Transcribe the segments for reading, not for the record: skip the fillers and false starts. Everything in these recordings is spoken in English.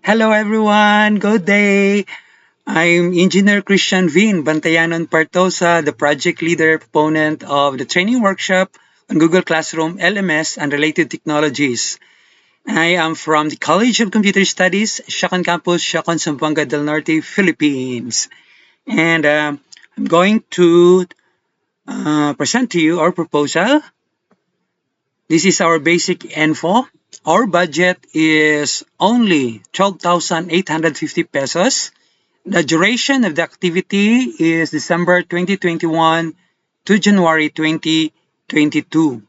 Hello everyone, good day. I'm Engineer Christian Vin Bantayanon Partosa, the project leader proponent of the training workshop on Google Classroom, LMS, and related technologies. I am from the College of Computer Studies, Siacan Campus, Siacan, Zamboanga del Norte, Philippines. And I'm going to present to you our proposal. This is our basic info. Our budget is only 12,850 pesos. The duration of the activity is December 2021 to January 2022.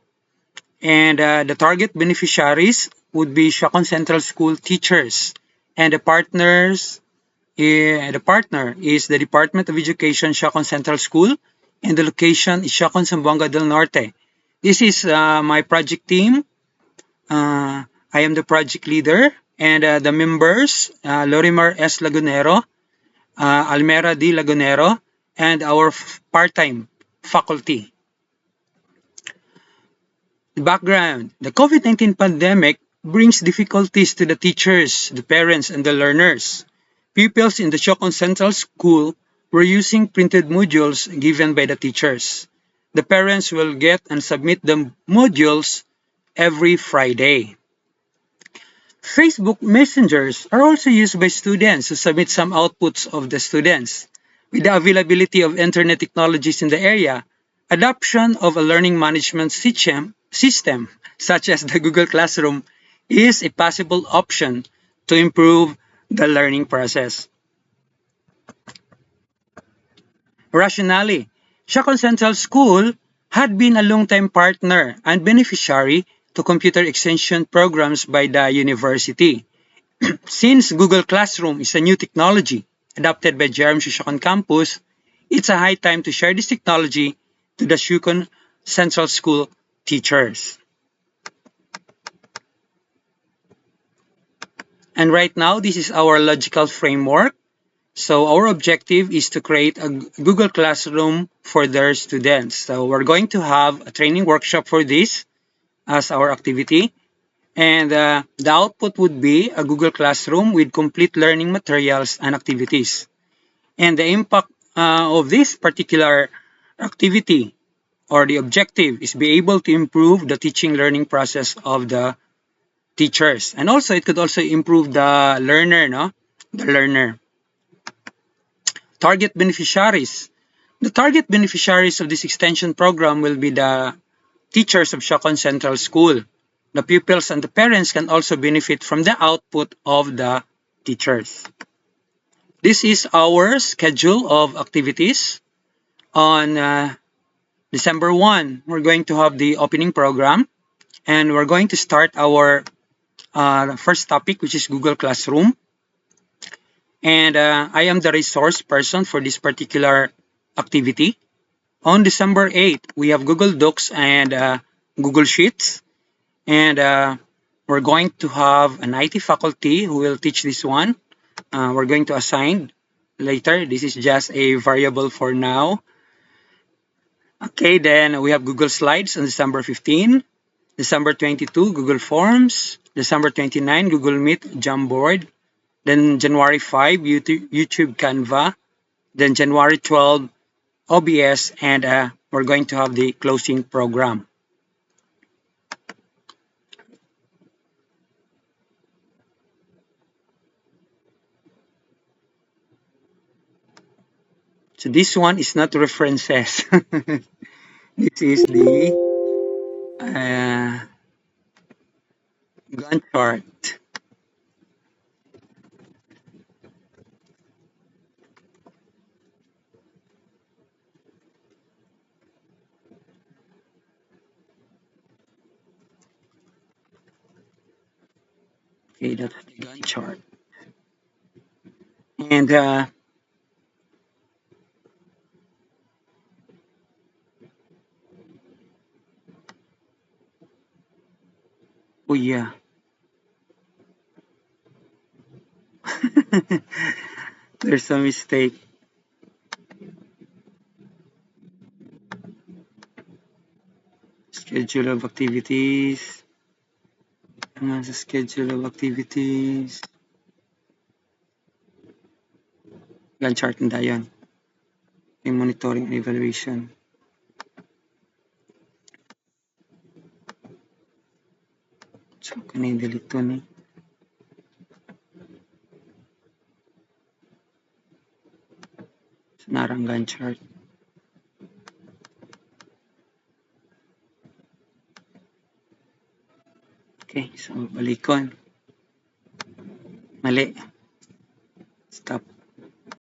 And the target beneficiaries would be Siacan Central School teachers. And the partner is the Department of Education, Siacan Central School, and the location is Siacan, Zamboanga del Norte. This is my project team. I am the project leader, and the members, Lorimar S. Lagunero, Almera D. Lagunero, and our part-time faculty. The background: the COVID-19 pandemic brings difficulties to the teachers, the parents, and the learners. Pupils in the Siacan Central School were using printed modules given by the teachers. The parents will get and submit the modules every Friday. Facebook messengers are also used by students to submit some outputs of the students. With the availability of internet technologies in the area, adoption of a learning management system such as the Google Classroom is a possible option to improve the learning process. Rationale: Siacan Central School had been a long-time partner and beneficiary to computer extension programs by the university. Since Google Classroom is a new technology adopted by JRMC Siacan Campus, it's a high time to share this technology to the Siacan Central School teachers. And right now, this is our logical framework. So our objective is to create a Google Classroom for their students. So we're going to have a training workshop for this as our activity. And the output would be a Google Classroom with complete learning materials and activities. And the impact of this particular activity or the objective is be able to improve the teaching learning process of the teachers. And also it could also improve the learner, no? The learner. Target beneficiaries. The target beneficiaries of this extension program will be the teachers of Siacan Central School. The pupils and the parents can also benefit from the output of the teachers. This is our schedule of activities. On December 1, we're going to have the opening program, and we're going to start our first topic, which is Google Classroom. And I am the resource person for this particular activity. On December 8, we have Google Docs and Google Sheets. And we're going to have an IT faculty who will teach this one. We're going to assign later. This is just a variable for now. Okay, then we have Google Slides on December 15. December 22, Google Forms. December 29, Google Meet Jamboard. Then January 5, YouTube Canva. Then January 12, OBS. And we're going to have the closing program. So this one is not references. This is the Gantt chart. Okay, that's the Gantt chart. And oh yeah. There's a mistake. Schedule of activities. Schedule of activities. Gantt chart na dayon. Yung monitoring and evaluation. So, kani delete to ni. So, narang Gantt chart. Okay, so balikon. Mali. Stop.